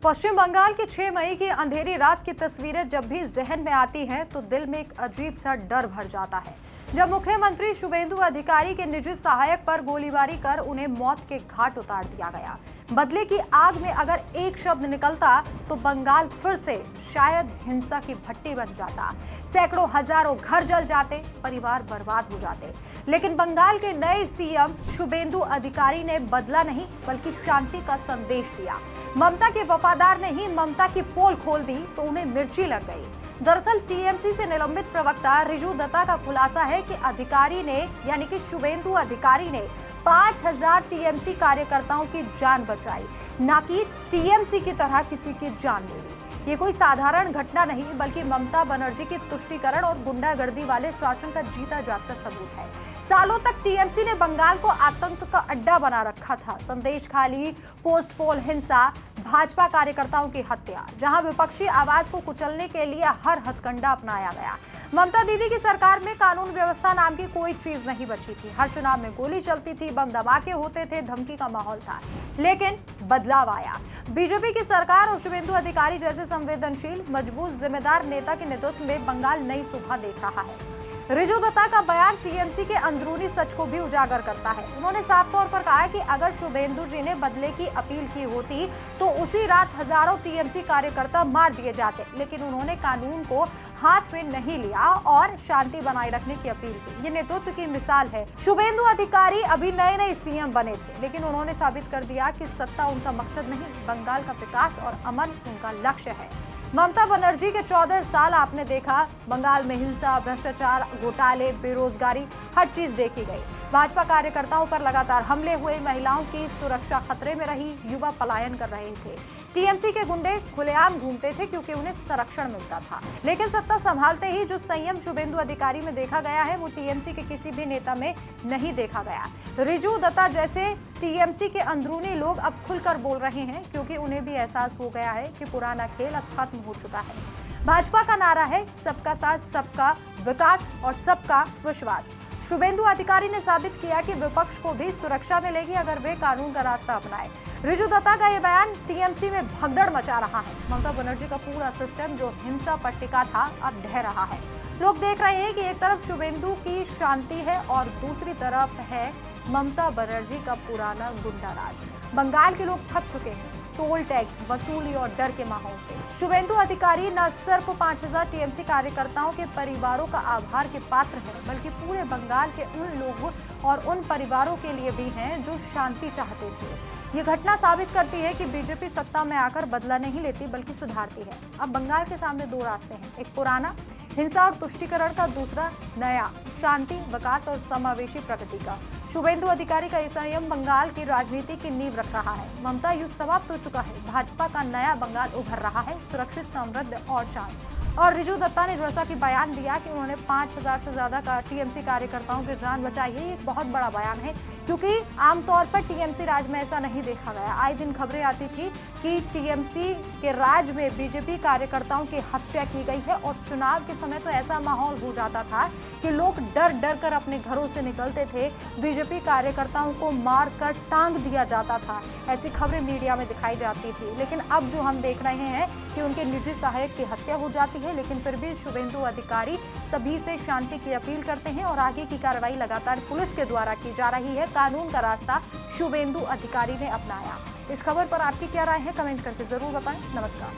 पश्चिम बंगाल की 6 मई की अंधेरी रात की तस्वीरें जब भी जहन में आती हैं तो दिल में एक अजीब सा डर भर जाता है। जब मुख्यमंत्री शुभेंदु अधिकारी के निजी सहायक पर गोलीबारी कर उन्हें मौत के घाट उतार दिया गया। बदले की आग में अगर एक शब्द निकलता तो बंगाल फिर से शायद हिंसा की भट्टी बन जाता। सैकड़ों हजारों घर जल जाते, परिवार बर्बाद हो जाते। लेकिन बंगाल के नए सीएम शुभेंदु अधिकारी ने बदला नहीं बल्कि शांति का संदेश दिया। ममता के वफादार ने ही ममता की पोल खोल दी तो उन्हें मिर्ची लग गई। दरअसल टीएमसी से निलंबित प्रवक्ता रिजू दत्ता का खुलासा है कि अधिकारी ने यानी कि शुभेंदु अधिकारी ने 5000 टीएमसी कार्यकर्ताओं की जान बचाई, न कि टीएमसी की तरह किसी की जान ले ली। ये कोई साधारण घटना नहीं बल्कि ममता बनर्जी की तुष्टीकरण और गुंडागर्दी वाले शासन का जीता जागता सबूत है। सालों तक टीएमसी ने बंगाल को आतंक का अड्डा बना रखा था। संदेश खाली, पोस्ट पोल हिंसा, भाजपा कार्यकर्ताओं की हत्या, जहां विपक्षी आवाज को कुचलने के लिए हर हथकंडा अपनाया गया। ममता दीदी की सरकार में कानून व्यवस्था नाम की कोई चीज नहीं बची थी। हर चुनाव में गोली चलती थी, बम धमाके होते थे, धमकी का माहौल था। लेकिन बदलाव आया। बीजेपी की सरकार और शुभेंदु अधिकारी जैसे संवेदनशील, मजबूत, जिम्मेदार नेता के नेतृत्व में बंगाल नई सुबह देख रहा है। रिजू दत्ता का बयान टीएमसी के अंदरूनी सच को भी उजागर करता है। उन्होंने साफ तौर पर कहा कि अगर शुभेंदु जी ने बदले की अपील की होती तो उसी रात हजारों टीएमसी कार्यकर्ता मार दिए जाते, लेकिन उन्होंने कानून को हाथ में नहीं लिया और शांति बनाए रखने की अपील की। ये नेतृत्व की मिसाल है। शुभेंदु अधिकारी अभी नए सीएम बने थे, लेकिन उन्होंने साबित कर दिया कि सत्ता उनका मकसद नहीं, बंगाल का विकास और अमन उनका लक्ष्य है। ममता बनर्जी के 14 साल आपने देखा, बंगाल में हिंसा, भ्रष्टाचार, घोटाले, बेरोजगारी, हर चीज देखी गई। भाजपा कार्यकर्ताओं पर लगातार हमले हुए, महिलाओं की सुरक्षा खतरे में रही, युवा पलायन कर रहे थे। टीएमसी के गुंडे खुलेआम घूमते थे क्योंकि उन्हें संरक्षण मिलता था। लेकिन सत्ता संभालते ही जो संयम शुभेंदु अधिकारी में देखा गया है वो टीएमसी के किसी भी नेता में नहीं देखा गया। रिजू दत्ता जैसे टीएमसी के अंदरूनी लोग अब खुलकर बोल रहे हैं क्योंकि उन्हें भी एहसास हो गया है कि पुराना खेल अब खत्म हो चुका है। भाजपा का नारा है सबका साथ, सबका विकास और सबका विश्वास। शुभेंदु अधिकारी ने साबित किया कि विपक्ष को भी सुरक्षा मिलेगी अगर वे कानून का रास्ता अपनाए। रिजू दत्ता का ये बयान टीएमसी में भगदड़ मचा रहा है। ममता बनर्जी का पूरा सिस्टम जो हिंसा पर टिका था अब ढह रहा है। लोग देख रहे हैं कि एक तरफ शुभेंदु की शांति है और दूसरी तरफ है ममता बनर्जी का पुराना गुंडा राज। बंगाल के लोग थक चुके हैं टोल टैक्स, वसूली और डर के माहौल से। शुभेंदु अधिकारी न सिर्फ 5000 टीएमसी कार्यकर्ताओं के परिवारों का आभार के पात्र हैं, बल्कि पूरे बंगाल के उन लोगों और उन परिवारों के लिए भी हैं जो शांति चाहते थे। ये घटना साबित करती है कि बीजेपी सत्ता में आकर बदला नहीं लेती बल्कि सुधारती है। अब बंगाल के सामने दो रास्ते हैं, एक पुराना हिंसा और तुष्टीकरण का, दूसरा नया शांति, विकास और समावेशी प्रगति का। शुभेंदु अधिकारी का संयम बंगाल की राजनीति की नींव रख रहा है। ममता युग समाप्त हो चुका है, भाजपा का नया बंगाल उभर रहा है, सुरक्षित, समृद्ध और शांत। और रिजू दत्ता ने जैसा कि बयान दिया कि उन्होंने 5000 से ज्यादा का टीएमसी कार्यकर्ताओं की जान बचाई है, ये एक बहुत बड़ा बयान है क्योंकि आमतौर पर टीएमसी राज में ऐसा नहीं देखा गया। आए दिन खबरें आती थी कि टीएमसी के राज में बीजेपी कार्यकर्ताओं की हत्या की गई है और चुनाव के समय तो ऐसा माहौल हो जाता था कि लोग डर डर कर अपने घरों से निकलते थे, बीजेपी कार्यकर्ताओं को मार कर टांग दिया जाता था। ऐसी खबरें मीडिया में दिखाई जाती थी। लेकिन अब जो हम देख रहे हैं कि उनके निजी सहायक की हत्या हो जाती है, लेकिन फिर भी शुभेंदु अधिकारी सभी से शांति की अपील करते हैं और आगे की कार्रवाई लगातार पुलिस के द्वारा की जा रही है। कानून का रास्ता शुभेंदु अधिकारी ने अपनाया। इस खबर पर आपकी क्या राय है, कमेंट करके जरूर बताएं। नमस्कार।